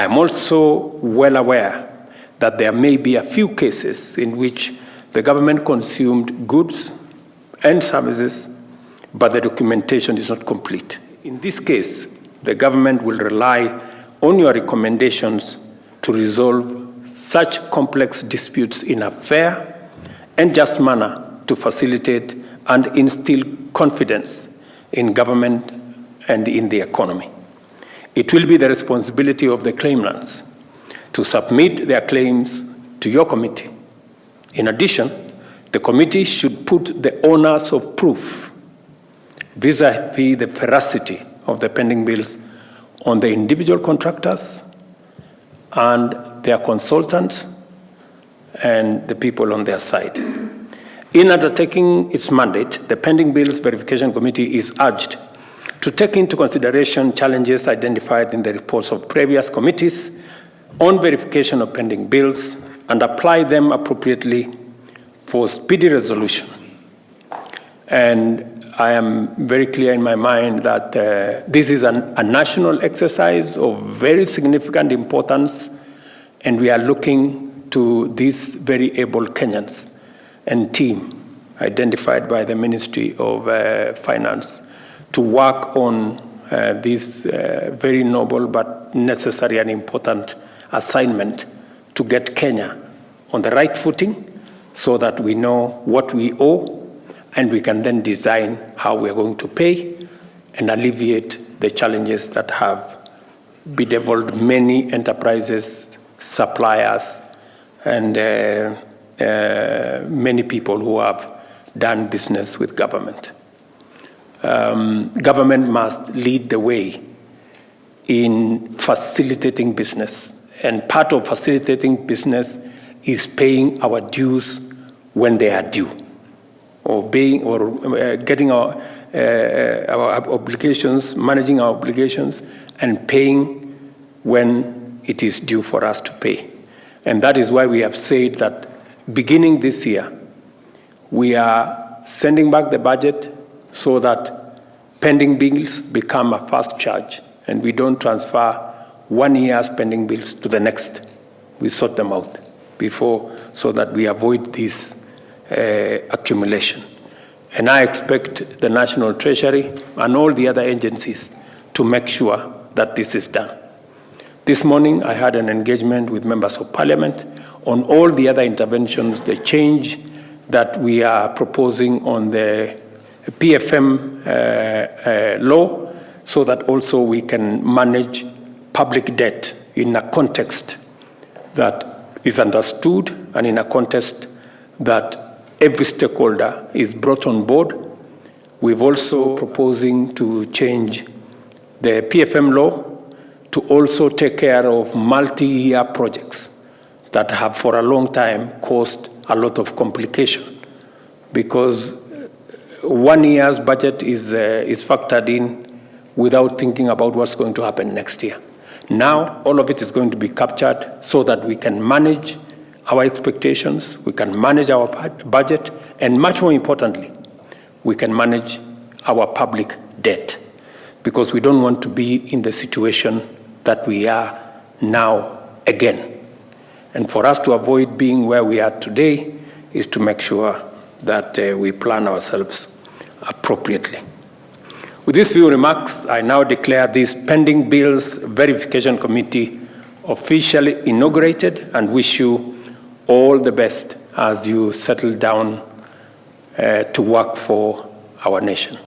I am also well aware that there may be a few cases in which the government consumed goods and services, but the documentation is not complete. In this case, the government will rely on your recommendations to resolve such complex disputes in a fair and just manner to facilitate and instill confidence in government and in the economy. It will be the responsibility of the claimants to submit their claims to your committee. In addition, the committee should put the onus of proof vis-à-vis the veracity of the pending bills on the individual contractors and their consultants and the people on their side. In undertaking its mandate, the Pending Bills Verification Committee is urged to take into consideration challenges identified in the reports of previous committees on verification of pending bills and apply them appropriately for speedy resolution. And I am very clear in my mind that this is a national exercise of very significant importance, and we are looking to these very able Kenyans and team identified by the Ministry of Finance to work on this very noble but necessary and important assignment to get Kenya on the right footing so that we know what we owe and we can then design how we are going to pay and alleviate the challenges that have bedeviled many enterprises, suppliers, and many people who have done business with government. Government must lead the way in facilitating business, and part of facilitating business is paying our dues when they are due, or getting our obligations, managing our obligations, and paying when it is due for us to pay. And that is why we have said that beginning this year, we are sending back the budget so that pending bills become a fast charge and we don't transfer 1 year's pending bills to the next. We sort them out before so that we avoid this accumulation. And I expect the National Treasury and all the other agencies to make sure that this is done. This morning, I had an engagement with members of parliament on all the other interventions, the change that we are proposing on the PFM law, so that also we can manage public debt in a context that is understood and in a context that every stakeholder is brought on board. We've also proposing to change the PFM law to also take care of multi-year projects that have for a long time caused a lot of complication, because 1 year's budget is factored in without thinking about what's going to happen next year. Now, all of it is going to be captured so that we can manage our expectations, we can manage our budget, and much more importantly, we can manage our public debt, because we don't want to be in the situation that we are now again. And for us to avoid being where we are today is to make sure that we plan ourselves appropriately. With these few remarks, I now declare this Pending Bills Verification Committee officially inaugurated and wish you all the best as you settle down to work for our nation.